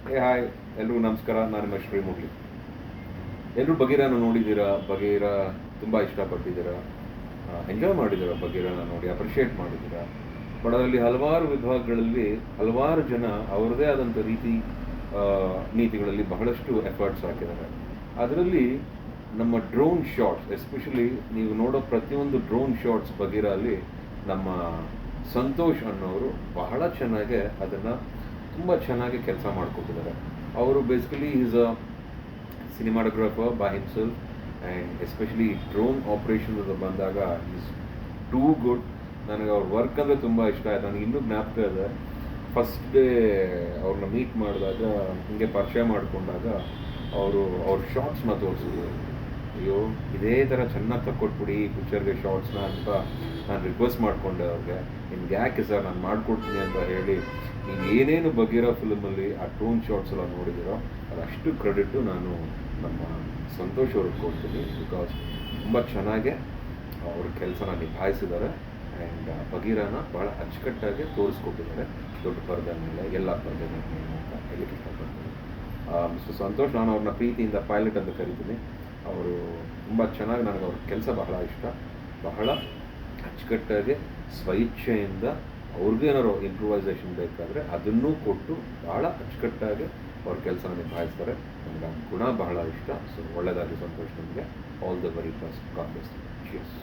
Hi, ಎಲ್ರಿಗೂ ನಮಸ್ಕಾರ. ನಾನು ನಿಮ್ಮ ಶ್ರೀಮುರಳಿ. ಎಲ್ಲರೂ ಬಗೀರನ ನೋಡಿದ್ದೀರಾ, ಬಗೀರ ತುಂಬ ಇಷ್ಟಪಟ್ಟಿದ್ದೀರಾ, ಎಂಜಾಯ್ ಮಾಡಿದ್ದೀರಾ, ಬಗೀರನ ನೋಡಿ ಅಪ್ರಿಷಿಯೇಟ್ ಮಾಡಿದ್ದೀರಾ. ಬಟ್ ಅದರಲ್ಲಿ ಹಲವಾರು ವಿಭಾಗಗಳಲ್ಲಿ ಹಲವಾರು ಜನ ಅವರದೇ ಆದಂಥ ಆ, ನೀತಿಗಳಲ್ಲಿ ಬಹಳಷ್ಟು ಎಫರ್ಟ್ಸ್ ಹಾಕಿದ್ದಾರೆ. ಅದರಲ್ಲಿ ನಮ್ಮ ಡ್ರೋನ್ ಶಾಟ್ಸ್, ಎಸ್ಪೆಷಲಿ ನೀವು ನೋಡೋ ಪ್ರತಿಯೊಂದು ಡ್ರೋನ್ ಶಾಟ್ಸ್ ಬಗೀರ ಅಲ್ಲಿ ನಮ್ಮ ಸಂತೋಷ್ ಅನ್ನೋರು ಬಹಳ ಚೆನ್ನಾಗಿ ಅದನ್ನು ತುಂಬ ಚೆನ್ನಾಗಿ ಕೆಲಸ ಮಾಡ್ಕೊಟ್ಟಿದ್ದಾರೆ. ಅವರು basically is a cinematographer by himself, and especially drone operation ಬಂದಾಗ ಈಸ್ ಟೂ ಗುಡ್. ನನಗೆ ಅವ್ರ ವರ್ಕ್ ಅಂದರೆ ತುಂಬ ಇಷ್ಟ ಆಯಿತು. ನನಗೆ ಇನ್ನೂ ಜ್ಞಾಪಕ ಇದೆ, ಫಸ್ಟ್ ಡೇ ಅವ್ರನ್ನ ಮೀಟ್ ಮಾಡಿದಾಗ, ಹಿಂಗೆ ಪರಿಚಯ ಮಾಡಿಕೊಂಡಾಗ ಅವ್ರ ಶಾರ್ಟ್ಸ್ನ ತೋರಿಸಿದ್ರು. ಅಯ್ಯೋ, ಇದೇ ಥರ ಚೆನ್ನಾಗಿ ತಕ್ಕೊಟ್ಬಿಡಿ ಈ ಪಿಕ್ಚರ್ಗೆ ಶಾರ್ಟ್ಸ್ನ ಅಂತ ನಾನು ರಿಕ್ವೆಸ್ಟ್ ಮಾಡಿಕೊಂಡೆ ಅವ್ರಿಗೆ. ನಿಮ್ಗೆ ಯಾಕೆ ಸರ್, ನಾನು ಮಾಡಿಕೊಡ್ತೀನಿ ಅಂತ ಹೇಳಿ. ನೀವು ಏನೇನು ಬಗೀರ ಫಿಲ್ಮಲ್ಲಿ ಆ ಡ್ರೋನ್ ಶಾರ್ಟ್ಸ್ ಎಲ್ಲ ನೋಡಿದಿರೋ ಅದಷ್ಟು ಕ್ರೆಡಿಟು ನಾನು ನಮ್ಮ ಸಂತೋಷ್ ಅವ್ರಿಗೆ ಕೊಡ್ತೀನಿ. ಬಿಕಾಸ್ ತುಂಬ ಚೆನ್ನಾಗೆ ಅವ್ರ ಕೆಲಸನ ನಿಭಾಯಿಸಿದ್ದಾರೆ, ಆ್ಯಂಡ್ ಬಗೀರನ ಭಾಳ ಅಚ್ಚುಕಟ್ಟಾಗಿ ತೋರಿಸ್ಕೊಟ್ಟಿದ್ದಾರೆ ದೊಡ್ಡ ಪರದೆ ಮೇಲೆ, ಎಲ್ಲ ಪರದೆ ಮೇಲೆ ಅಂತ ಹೇಳಕ್ಕೆ ಇಷ್ಟಪಡ್ತೀನಿ. ಮಿಸ್ಟರ್ ಸಂತೋಷ್, ನಾನು ಅವ್ರನ್ನ ಪ್ರೀತಿಯಿಂದ ಪೈಲಟ್ ಅಂತ ಕರಿತೀನಿ. ಅವರು ತುಂಬ ಚೆನ್ನಾಗಿ, ನನಗೆ ಅವ್ರ ಕೆಲಸ ಬಹಳ ಇಷ್ಟ. ಬಹಳ ಅಚ್ಚುಕಟ್ಟಾಗಿ ಸ್ವಇಚ್ಛೆಯಿಂದ ಅವ್ರಿಗೇನಾರು ಇಂಪ್ರೂವೈಸೇಷನ್ ಬೇಕಾದರೆ ಅದನ್ನೂ ಕೊಟ್ಟು ಭಾಳ ಅಚ್ಚುಕಟ್ಟಾಗಿ ಅವ್ರ ಕೆಲಸನ ನಿಭಾಯಿಸ್ತಾರೆ. ನನಗೆ ಆ ಗುಣ ಬಹಳ ಇಷ್ಟ. ಸೊ ಒಳ್ಳೆಯದಾಗಿ ಸಂತೋಷ್, ನಮಗೆ all the very best. God bless you. ಚೀರ್ಸ್.